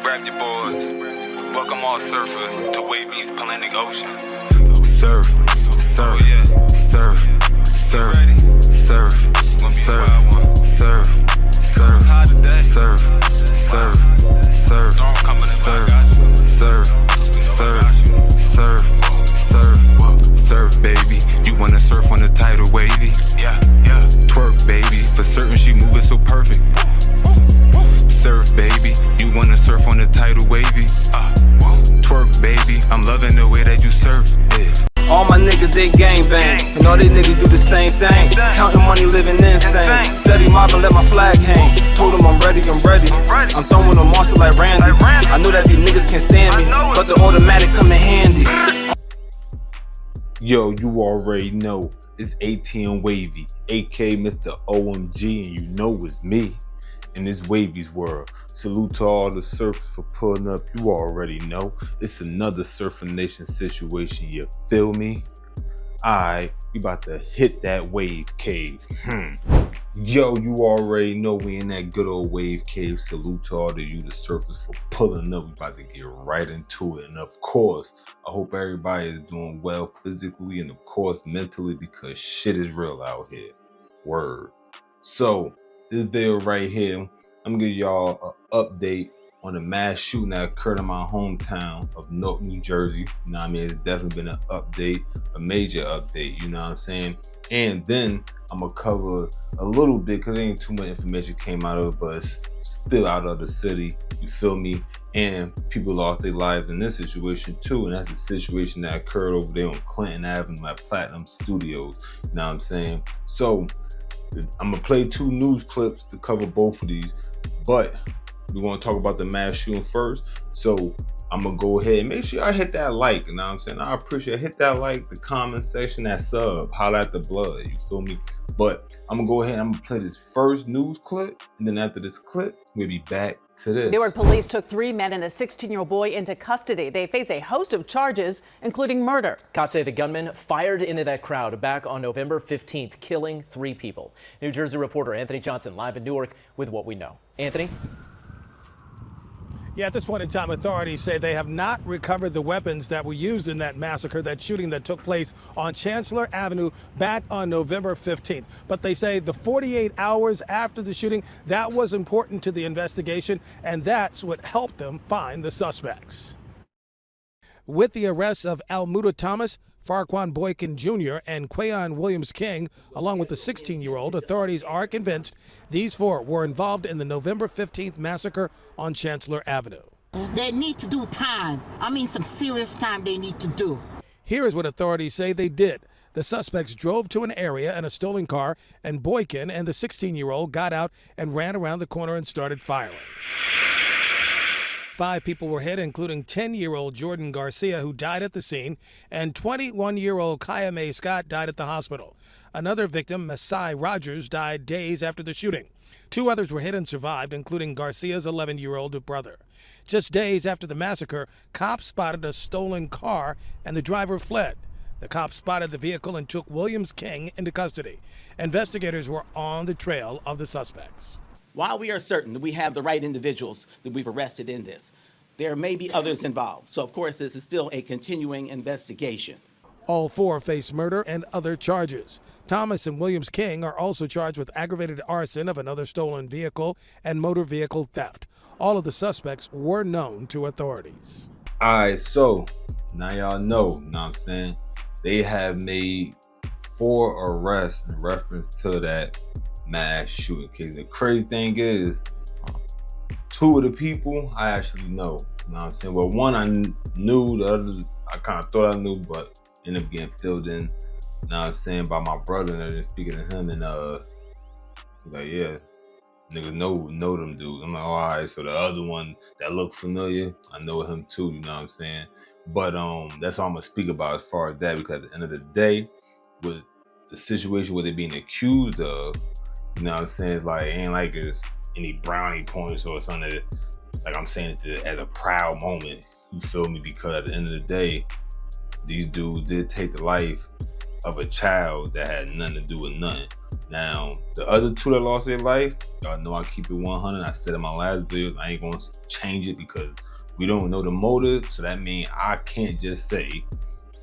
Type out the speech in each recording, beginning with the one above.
Grab your boards. Welcome all surfers to Wavvy's Atlantic Ocean. Surf, surf, surf, surf, surf, surf, surf, surf, surf, surf, surf, surf, surf, surf, surf, baby. You wanna surf on the tidal wavy? Yeah. Twerk, baby. For certain, she moving so perfect. Surf, baby. You wanna surf on the tidal wavy? Twerk, baby. I'm loving the way that you surf it. All my niggas, they gangbang, and all these niggas do the same thing. Counting money, living insane. Steady mobbing, let my flag hang. Told them I'm ready. I'm throwing them monster like Randy. I know that these niggas can't stand me, but the automatic come in handy. Yo, you already know it's ATM Wavy, aka Mr. OMG, and you know it's me in this Wavvy's world. Salute to all the surfers for pulling up. You already know it's another Surfing Nation situation. You feel me? Alright, we about to hit that wave cave. Yo, you already know we in that good old wave cave. Salute to all of you, the surfers, for pulling up. We about to get right into it. And of course, I hope everybody is doing well physically and of course mentally, because shit is real out here. Word. So this video right here, I'm gonna give y'all an update on a mass shooting that occurred in my hometown of Newark, New Jersey. You know what I mean? It's definitely been an update, a major update, you know what I'm saying? And then I'm gonna cover a little bit, because there ain't too much information came out of it, but it's still out of the city, you feel me? And people lost their lives in this situation too, and that's the situation that occurred over there on Clinton Avenue at Platinum Studios, you know what I'm saying? So I'm gonna play two news clips to cover both of these, but we want to talk about the mass shooting first. So I'm gonna go ahead and make sure I hit that like, you know what I'm saying? I appreciate it. Hit that like, the comment section, that sub, holla at the blood, you feel me? But I'm gonna go ahead and I'm gonna play this first news clip, and then after this clip, we'll be back to this. Newark police took 3 men and a 16-year-old boy into custody. They face a host of charges, including murder. Cops say the gunman fired into that crowd back on November 15th, killing 3 people. New Jersey reporter Anthony Johnson live in Newark with what we know. Anthony? Yeah, at this point in time, authorities say they have not recovered the weapons that were used in that massacre, that shooting that took place on Chancellor Avenue back on November 15th. But they say the 48 hours after the shooting, that was important to the investigation, and that's what helped them find the suspects. With the arrests of Almuda Thomas, Farquan Boykin Jr., and Quayon Williams King, along with the 16-year-old, authorities are convinced these 4 were involved in the November 15th massacre on Chancellor Avenue. They need to do time. I mean, some serious time they need to do. Here is what authorities say they did. The suspects drove to an area in a stolen car, and Boykin and the 16-year-old got out and ran around the corner and started firing. 5 people were hit, including 10-year-old Jordan Garcia, who died at the scene, and 21-year-old Kaya Mae Scott died at the hospital. Another victim, Masai Rogers, died days after the shooting. 2 others were hit and survived, including Garcia's 11-year-old brother. Just days after the massacre, cops spotted a stolen car and the driver fled. The cops spotted the vehicle and took Williams King into custody. Investigators were on the trail of the suspects. While we are certain that we have the right individuals that we've arrested in this, there may be others involved. So, of course, this is still a continuing investigation. All 4 face murder and other charges. Thomas and Williams King are also charged with aggravated arson of another stolen vehicle and motor vehicle theft. All of the suspects were known to authorities. Alright, so now y'all know what I'm saying? They have made 4 arrests in reference to that mass shooting case. The crazy thing is, 2 of the people I actually know. You know what I'm saying? Well, one I knew, the others I kind of thought I knew, but ended up getting filled in, you know what I'm saying, by my brother, and then speaking to him, and he's like, yeah, niggas know them dudes. I'm like, all right, so the other one that looked familiar, I know him too, you know what I'm saying? But that's all I'm gonna speak about as far as that, because at the end of the day, with the situation where they're being accused of, you know what I'm saying, it's like, ain't like it's any brownie points or something that, like I'm saying it as a proud moment, you feel me? Because at the end of the day, these dudes did take the life of a child that had nothing to do with nothing. Now, the other two that lost their life, y'all know I keep it 100. I said in my last video, I ain't gonna change it because we don't know the motive. So that means I can't just say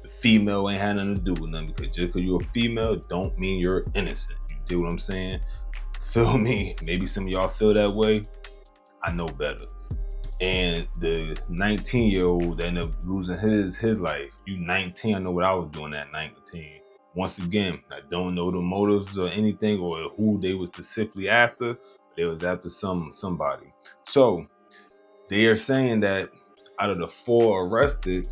the female ain't had nothing to do with nothing, because just because you're a female don't mean you're innocent. You dig what I'm saying? Feel me? Maybe some of y'all feel that way. I know better. And the 19-year-old that ended up losing his life. You 19, I know what I was doing at 19. Once again, I don't know the motives or anything or who they were specifically after. They was after somebody. So they are saying that out of the 4 arrested,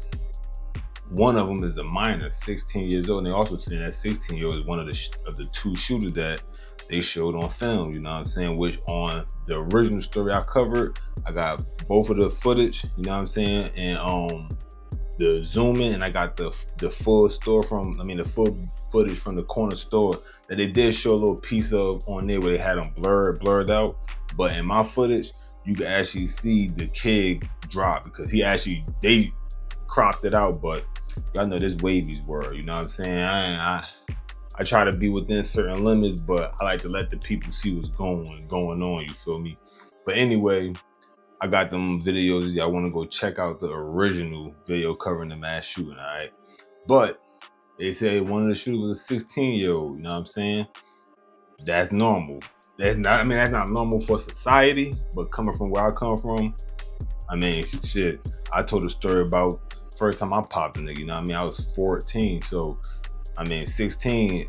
one of them is a minor, 16 years old. And they also saying that 16-year-old is one of the 2 shooters that they showed on film, you know what I'm saying? Which on the original story I covered, I got both of the footage, you know what I'm saying? And the zoom in, and I got the full the full footage from the corner store that they did show a little piece of on there where they had them blurred out. But in my footage, you can actually see the kid drop because they cropped it out, but y'all know this Wavvy's world, you know what I'm saying? I try to be within certain limits, but I like to let the people see what's going on, you feel me? But anyway, I got them videos. Y'all want to go check out the original video covering the mass shooting, all right? But they say one of the shooters was a 16-year-old, you know what I'm saying? That's normal. That's not normal for society, but coming from where I come from, I mean, shit. I told a story about first time I popped a nigga, you know what I mean? I was 14, so I mean, 16,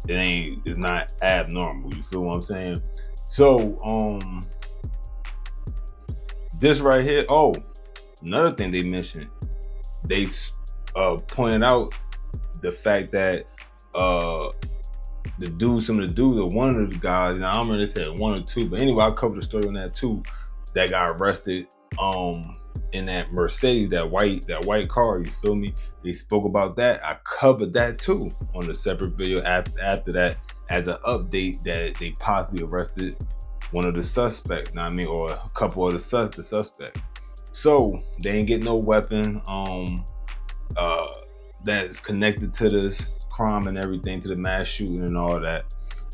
it's not abnormal. You feel what I'm saying? So, this right here. Oh, another thing they mentioned, they pointed out the fact that one of the guys, now I don't remember they said 1 or 2, but anyway, I covered the story on that too, that got arrested in that Mercedes, that white car, you feel me? They spoke about that. I covered that too on a separate video after that as an update that they possibly arrested one of the suspects, know what I mean, or a couple of the suspects. So they ain't get no weapon that's connected to this crime and everything, to the mass shooting and all that.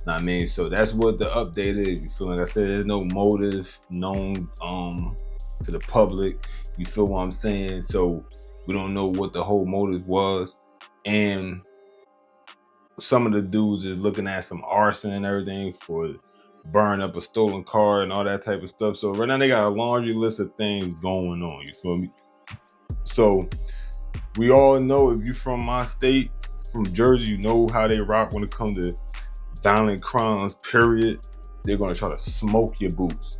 Know what I mean? So that's what the update is. You feel like I said, there's no motive known to the public. You feel what I'm saying? So we don't know what the whole motive was. And some of the dudes is looking at some arson and everything for burning up a stolen car and all that type of stuff. So right now they got a laundry list of things going on. You feel me? So we all know, if you're from my state, from Jersey, you know how they rock when it comes to violent crimes, period. They're going to try to smoke your boots.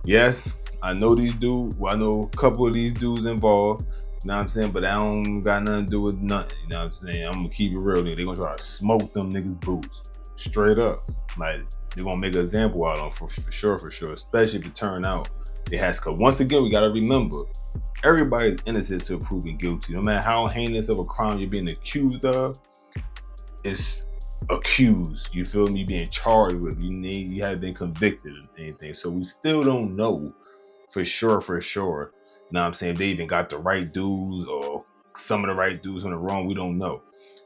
Yes, I know these dudes. Well, I know a couple of these dudes involved. You know what I'm saying? But I don't got nothing to do with nothing. You know what I'm saying? I'm going to keep it real. They're going to try to smoke them niggas' boots. Straight up. Like, they're going to make an example out of them for sure. Especially if it turn out it has. Because once again, we got to remember, everybody's innocent to proven guilty. No matter how heinous of a crime you're being accused of, it's accused. You feel me? Being charged with. You haven't been convicted of anything. So we still don't know for sure. You know what I'm saying? They even got the right dudes or some of the right dudes on the wrong. We don't know.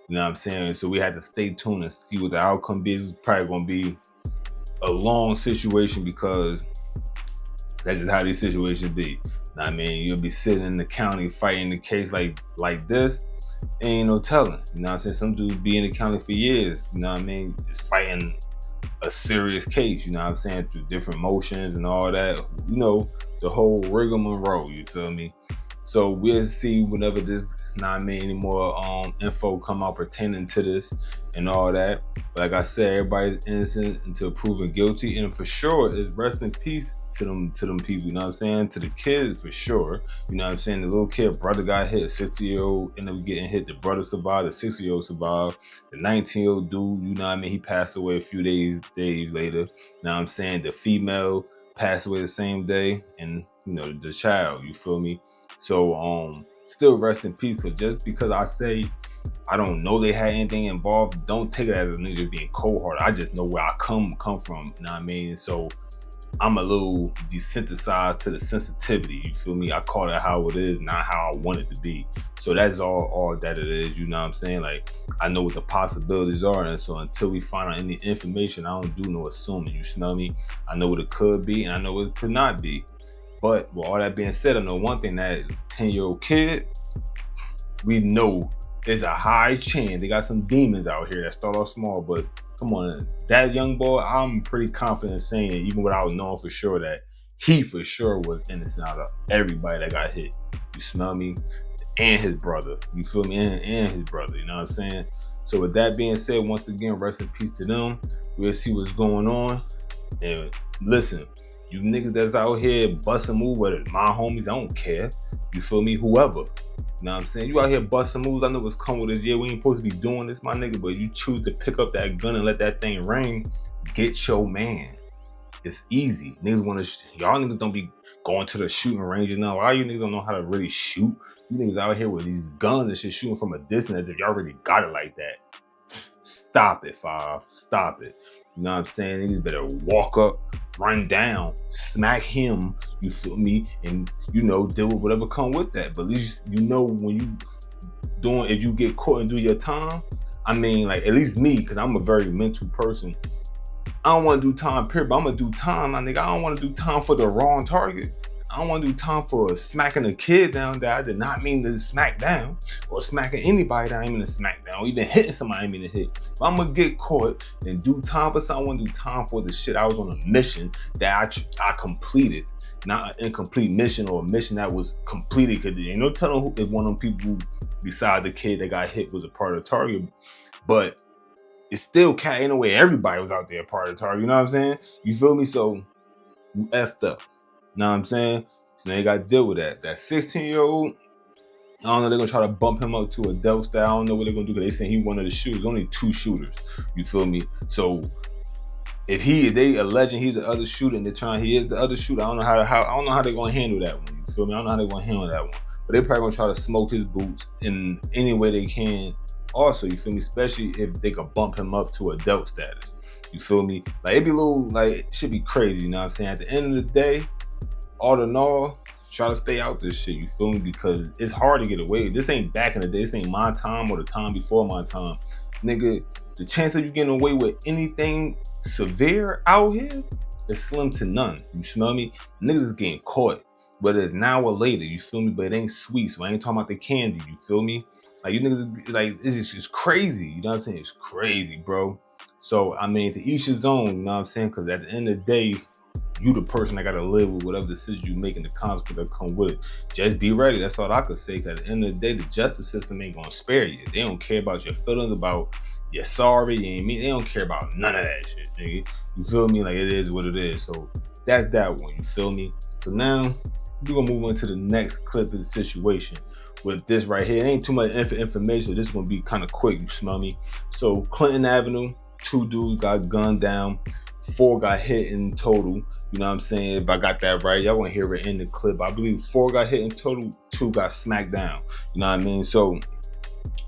You know what I'm saying? So we have to stay tuned and see what the outcome is. It's probably going to be a long situation because that's just how these situations be. I mean, you'll be sitting in the county fighting the case like this. Ain't no telling. You know what I'm saying? Some dudes be in the county for years. You know what I mean? Just fighting a serious case. You know what I'm saying? Through different motions and all that. You know, the whole rigmarole. You feel me? So we'll see whenever this, any more info come out pertaining to this and all that. But like I said, everybody's innocent until proven guilty, and for sure, it's rest in peace to them people. You know what I'm saying? To the kids, for sure. You know what I'm saying? The little kid brother got hit. 60-year-old ended up getting hit. The brother survived. The 60-year-old survived. The 19-year-old dude, you know what I mean? He passed away a few days later. You know what I'm saying? The female passed away the same day, and you know the child. You feel me? So still rest in peace. Cause just because I say I don't know they had anything involved, don't take it as a nigga being cold-hearted. I just know where I come from. You know what I mean? So I'm a little desensitized to the sensitivity. You feel me? I call it how it is, not how I want it to be. So that's all that it is, you know what I'm saying? Like, I know what the possibilities are, and so until we find out any information, I don't do no assuming, you smell me? I know what it could be, and I know what it could not be. But with all that being said, I know one thing, that 10-year-old kid, we know there's a high chance they got some demons out here that start off small, but come on, that young boy, I'm pretty confident in saying, even without knowing for sure, that he for sure was innocent out of everybody that got hit. You smell me? And his brother, you feel me? And his brother, you know what I'm saying? So with that being said, once again, rest in peace to them. We'll see what's going on. And listen, you niggas that's out here busting moves, whether it's my homies, I don't care. You feel me? Whoever. You know what I'm saying? You out here busting moves, I know what's coming with it. Yeah, we ain't supposed to be doing this, my nigga, but you choose to pick up that gun and let that thing ring, get your man. It's easy. Niggas y'all niggas don't be going to the shooting ranges now. A lot of you niggas don't know how to really shoot. You niggas out here with these guns and shit shooting from a distance as if y'all already got it like that. Stop it, Five. Stop it. You know what I'm saying? Niggas better walk up, run down, smack him, you feel me? And, you know, deal with whatever come with that. But at least you know when you if you get caught and do your time, I mean, like, at least me, because I'm a very mental person. I don't want to do time, period, but I'm going to do time, my nigga. I don't want to do time for the wrong target. I don't want to do time for smacking a kid down that I did not mean to smack down, or smacking anybody that I didn't mean to smack down, or even hitting somebody I didn't mean to hit. If I'm going to get caught and do time for something, I want to do time for the shit I was on a mission that I completed. Not an incomplete mission, or a mission that was completed, because there ain't no telling if one of them people beside the kid that got hit was a part of the target. But it's still ain't no way everybody was out there a part of the target, you know what I'm saying? You feel me? So you effed up. Know what I'm saying? So now you gotta deal with that. That 16-year-old, I don't know, they're gonna try to bump him up to adult style. I don't know what they're gonna do, because they saying he one of the shooters. Only 2 shooters. You feel me? So if they alleging he's the other shooter and they're trying he is the other shooter, I don't know how they're gonna handle that one. You feel me? I don't know how they're gonna handle that one. But they're probably gonna try to smoke his boots in any way they can. Also, you feel me? Especially if they could bump him up to adult status. You feel me? Like, it'd be a little, like, it should be crazy, you know what I'm saying? At the end of the day, all in all, try to stay out this shit, you feel me? Because it's hard to get away. This ain't back in the day. This ain't my time or the time before my time. Nigga, the chance of you getting away with anything severe out here is slim to none. You smell me? Niggas is getting caught, whether it's now or later, you feel me? But it ain't sweet, so I ain't talking about the candy, you feel me? Like, you niggas, like, it's just crazy, you know what I'm saying? It's crazy, bro. So, I mean, to each his own, you know what I'm saying? Because at the end of the day, you the person that got to live with whatever decision you make and the consequences that come with it. Just be ready. That's all I could say. Because at the end of the day, the justice system ain't going to spare you. They don't care about your feelings, about you're sorry, you ain't mean. They don't care about none of that shit, nigga. You feel me? Like, it is what it is. So that's that one. You feel me? So now we're going to move on to the next clip of the situation. With this right here, it ain't too much information. This is going to be kind of quick. You smell me? So Clinton Avenue, 2 dudes got gunned down. 4 got hit in total. You know what I'm saying? If I got that right, y'all want to hear it in the clip. I believe 4 got hit in total, 2 got smacked down. You know what I mean? So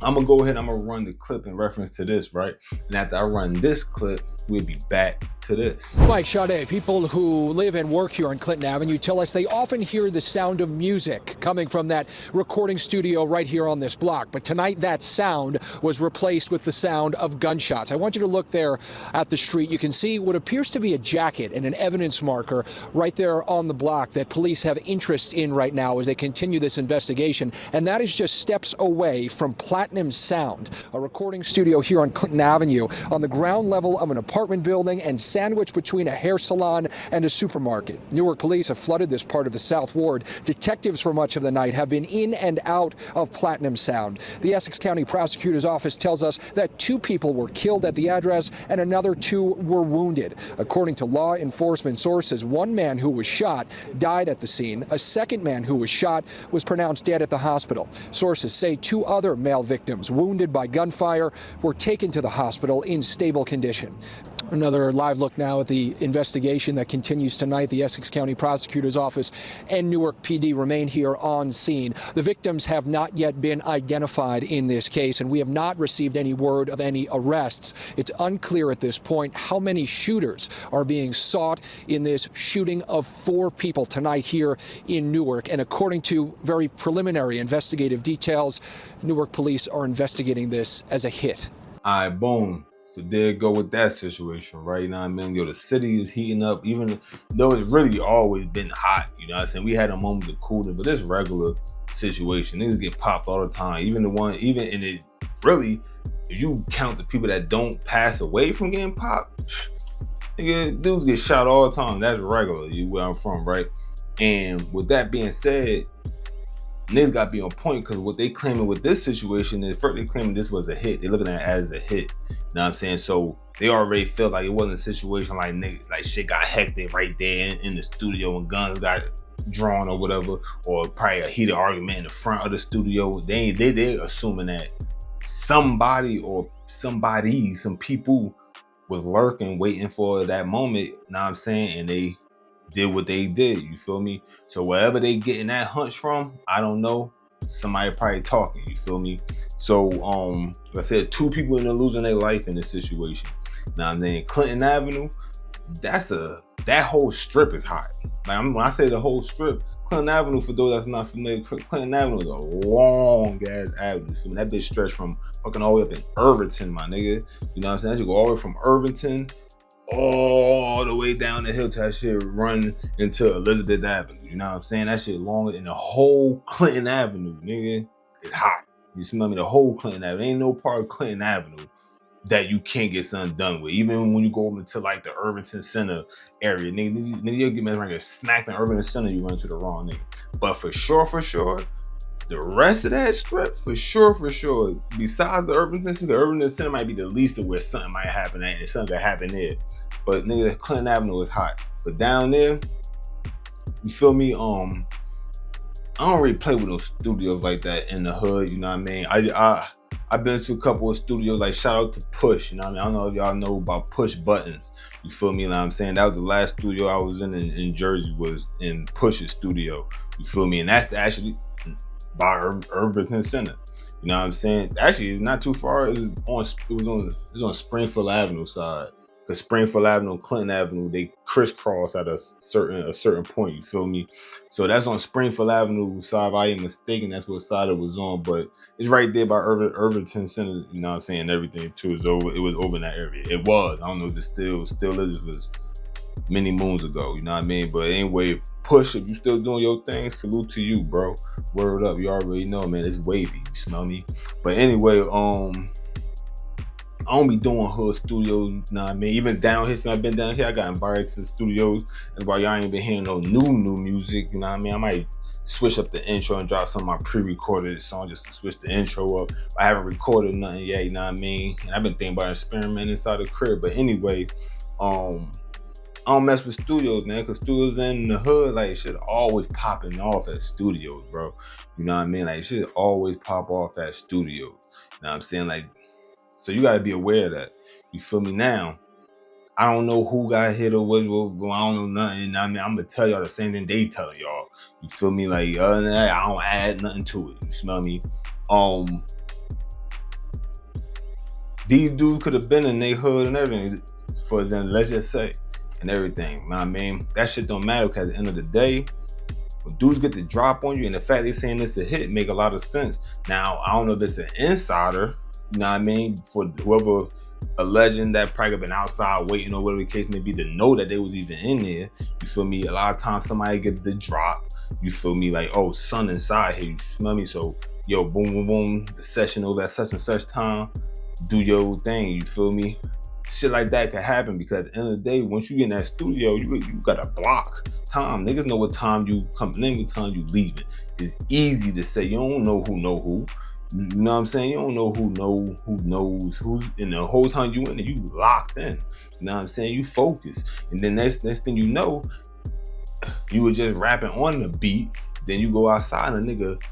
I'm gonna go ahead, I'm gonna run the clip in reference to this, right? And after I run this clip, we'll be back to this. Mike Sade, people who live and work here on Clinton Avenue tell us they often hear the sound of music coming from that recording studio right here on this block. But tonight that sound was replaced with the sound of gunshots. I want you to look there at the street. You can see what appears to be a jacket and an evidence marker right there on the block that police have interest in right now as they continue this investigation. And that is just steps away from Platinum Sound, a recording studio here on Clinton Avenue on the ground level of an apartment building and sandwiched between a hair salon and a supermarket. Newark police have flooded this part of the South Ward. Detectives for much of the night have been in and out of Platinum Sound. The Essex County Prosecutor's Office tells us that 2 people were killed at the address and another 2 were wounded. According to law enforcement sources, 1 man who was shot died at the scene. A 2nd man who was shot was pronounced dead at the hospital. Sources say 2 other male victims wounded by gunfire were taken to the hospital in stable condition. Another live look now at the investigation that continues tonight. The Essex County Prosecutor's Office and Newark PD remain here on scene. The victims have not yet been identified in this case, and we have not received any word of any arrests. It's unclear at this point how many shooters are being sought in this shooting of 4 people tonight here in Newark. And according to very preliminary investigative details, Newark police are investigating this as a hit. All right, boom. So there go with that situation, right? You know what I mean? Yo, the city is heating up, even though it's really always been hot. You know what I'm saying? We had a moment of cooling, but it's regular situation. Niggas get popped all the time. Even in it, really, if you count the people that don't pass away from getting popped, nigga, dudes get shot all the time. That's regular, where I'm from, right? And with that being said, niggas got to be on point, because what they claiming with this situation is, first they claiming this was a hit. They looking at it as a hit. You know what I'm saying? So they already feel like it wasn't a situation like niggas, like shit got hectic right there in the studio and guns got drawn or whatever, or probably a heated argument in the front of the studio. They're assuming that somebody or some people was lurking, waiting for that moment. You know what I'm saying? And they did what they did. You feel me? So wherever they getting that hunch from, I don't know. Somebody probably talking, you feel me? So like I said, 2 people in losing their life in this situation. Now then, Clinton Avenue, that whole strip is hot. Like, when I say the whole strip, Clinton Avenue, for those that's not familiar, Clinton Avenue is a long ass avenue. So that bitch stretched from fucking all the way up in Irvington, my nigga. You know what I'm saying? That should go all the way from Irvington all the way down the hill to that shit run into Elizabeth Avenue. You know what I'm saying? That shit longer than the whole Clinton Avenue, nigga. It's hot. You smell me? The whole Clinton Avenue. Ain't no part of Clinton Avenue that you can't get something done with. Even when you go over to like the Irvington Center area, nigga, you'll get me like a snack in Irvington Center, you run to the wrong nigga. But for sure, the rest of that strip, for sure, besides the Irvington Center might be the least of where something might happen at, and something could happen there. But nigga, Clinton Avenue is hot. But down there, you feel me? I don't really play with those studios like that in the hood, you know what I mean? I've been to a couple of studios, like shout out to Push, you know what I mean? I don't know if y'all know about Push Buttons, you feel me? You know what I'm saying? That was the last studio I was in Jersey, was in Push's studio, you feel me? And that's actually by Irvington Center. You know what I'm saying? Actually, it's not too far. It was on Springfield Avenue side. Because Springfield Avenue and Clinton Avenue, they crisscross at a certain point, you feel me? So that's on Springfield Avenue side. If I ain't mistaken, that's what side it was on. But it's right there by Irvington Center, you know what I'm saying? Everything too is over. It was over in that area. It was. I don't know if it still is. It was many moons ago, you know what I mean? But anyway, Push, if you still doing your thing, salute to you, bro. Word up, you already know, man. It's Wavvy, you smell me? But anyway, I don't be doing hood studios, you know what I mean? Even down here, since I've been down here, I got invited to the studios. That's why y'all ain't been hearing no new music, you know what I mean? I might switch up the intro and drop some of my pre-recorded song just to switch the intro up. I haven't recorded nothing yet, you know what I mean? And I've been thinking about experimenting inside the crib. But anyway, I don't mess with studios, man, because studios in the hood, like, shit always popping off at studios, bro. You know what I mean? Like, shit always pop off at studios. You know what I'm saying? Like, so you gotta be aware of that. You feel me? Now, I don't know who got hit or what, I don't know nothing. I mean, I'm gonna tell y'all the same thing they telling y'all. You feel me? Like, other than that, I don't add nothing to it. You smell me? These dudes could have been in their hood and everything, for example, let's just say, and everything. You know what I mean? That shit don't matter, because at the end of the day, when dudes get to drop on you, and the fact they saying this a hit make a lot of sense. Now, I don't know if it's an insider, you know what I mean, for whoever alleging that probably been outside waiting or whatever the case may be to know that they was even in there. You feel me? A lot of times somebody get the drop. You feel me? Like, oh, son inside here. You smell me? So, yo, boom, boom, boom. The session over at such and such time. Do your thing. You feel me? Shit like that could happen, because at the end of the day, once you get in that studio, you got a block time. Niggas know what time you coming in, what time you leaving. It's easy to say. You don't know who. You know what I'm saying? You don't know who knows who's in the whole time you in there. You locked in. You know what I'm saying? You focus. And then next thing you know, you were just rapping on the beat. Then you go outside and a nigga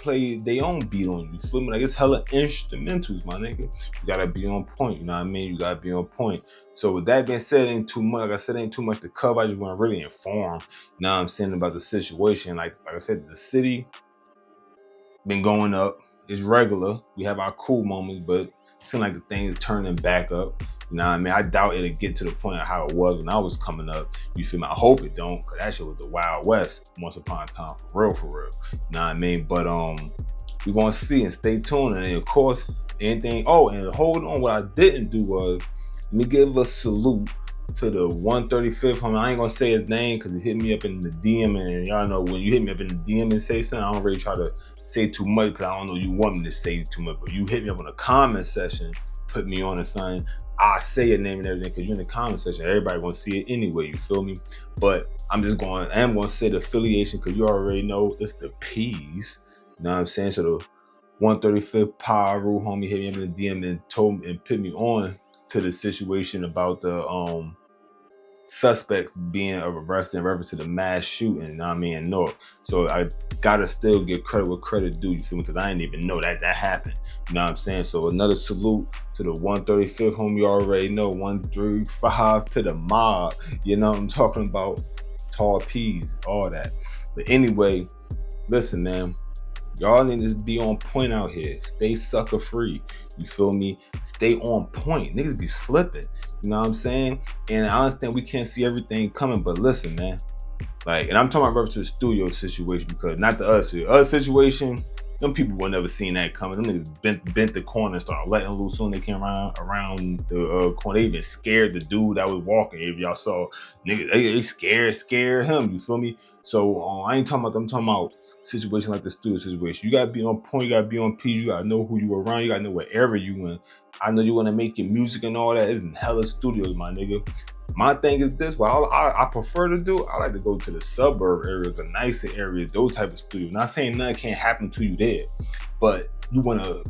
play their own beat on you. Feel me? Like, it's hella instrumentals, my nigga. You gotta be on point. You know what I mean? You gotta be on point. So with that being said, ain't too much. Like I said, ain't too much to cover. I just want to really inform. You know what I'm saying, about the situation. Like I said, the city been going up. It's regular. We have our cool moments, but it seems like the thing is turning back up. You know what I mean? I doubt it'll get to the point of how it was when I was coming up. You feel me? I hope it don't, because that shit was the Wild West once upon a time, for real, for real. You know what I mean? But we're gonna see, and stay tuned. And of course, anything. Oh, and hold on, what I didn't do was, let me give a salute to the 135th homie. I ain't gonna say his name because he hit me up in the DM, and y'all know when you hit me up in the DM and say something, I don't really try to say too much because I don't know you want me to say too much. But you hit me up on the comment section, put me on to something, I say your name and everything because you're in the comment section. Everybody gonna see it anyway, you feel me? But I am gonna say the affiliation because you already know it's the P's. You know what I'm saying? So the 135th Power Rule homie hit me up in the DM and told me and put me on to the situation about the suspects being arrested in reference to the mass shooting, you know what I mean, in Newark. So I gotta still give credit where credit due, you feel me? Because I didn't even know that happened. You know what I'm saying? So another salute to the 135th home, you already know, 135 to the mob. You know what I'm talking about? Tall P's, all that. But anyway, listen, man. Y'all need to be on point out here. Stay sucker free. You feel me? Stay on point. Niggas be slipping. You know what I'm saying? And I understand we can't see everything coming, but listen, man. Like, and I'm talking about reference to the studio situation, because not the other situation, them people will never seen that coming. Them niggas bent the corner and started letting loose soon they came around the corner. They even scared the dude that was walking. If y'all saw, niggas, they scared him. You feel me? So I ain't talking about them. I'm talking about situation like the studio situation. You gotta be on point, you gotta be on P, you gotta know who you around, you gotta know wherever you in. I know you wanna make your music and all that. It's in hella studios, my nigga. My thing is this, what I prefer to do, I like to go to the suburb areas, the nicer areas, those type of studios. Not saying nothing can't happen to you there, but you wanna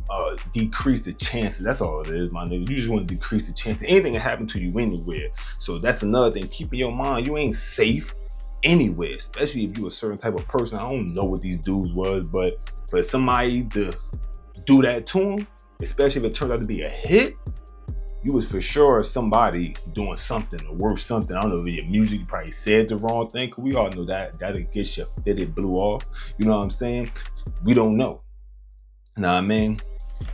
decrease the chances. That's all it is, my nigga. You just wanna decrease the chances. Anything can happen to you anywhere. So that's another thing. Keep in your mind, you ain't safe anywhere, especially if you a certain type of person. I don't know what these dudes was, but for somebody to do that to them, especially if it turned out to be a hit, you was for sure somebody doing something or worth something. I don't know if your music, you probably said the wrong thing, because we all know that'll get you fitted, blew off. You know what I'm saying? We don't know. Know what I mean?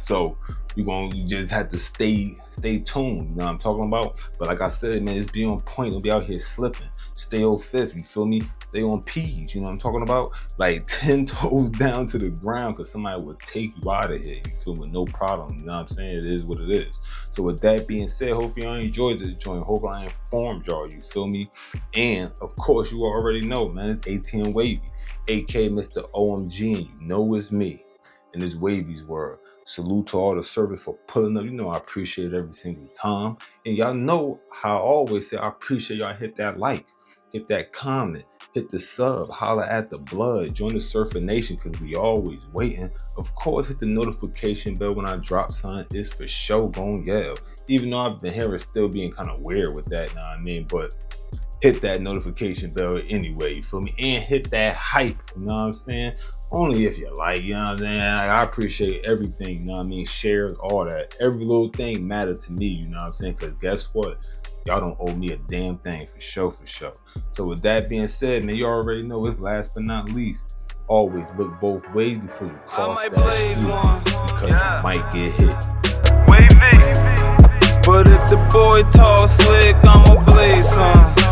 So you just have to stay tuned. You know what I'm talking about? But like I said, man, just be on point. Don't be out here slipping. Stay on fifth, you feel me? Stay on P's, you know what I'm talking about? Like 10 toes down to the ground, because somebody will take you out of here, you feel me? No problem, you know what I'm saying? It is what it is. So with that being said, hopefully y'all enjoyed this joint. Hopefully I informed y'all, you feel me? And of course, you already know, man, it's ATN Wavy, aka Mr. OMG, and you know it's me. In this Wavvy's world. Salute to all the servers for pulling up. You know I appreciate it every single time. And y'all know how I always say I appreciate y'all hit that like, hit that comment, hit the sub, holler at the blood, join the Surfer Nation because we always waiting. Of course, hit the notification bell when I drop something. It's for sure gon' yell. Even though I've been hearing still being kind of weird with that, know what I mean? But hit that notification bell anyway, you feel me? And hit that hype, you know what I'm saying? Only if you like, you know what I'm saying? I appreciate everything, you know what I mean? Shares, all that. Every little thing matters to me, you know what I'm saying? Because guess what? Y'all don't owe me a damn thing, for sure, for sure. So with that being said, man, you already know it's last but not least. Always look both ways before you cross that street, because you might get hit. Wavvy. But if the boy tall slick, I'ma blaze some.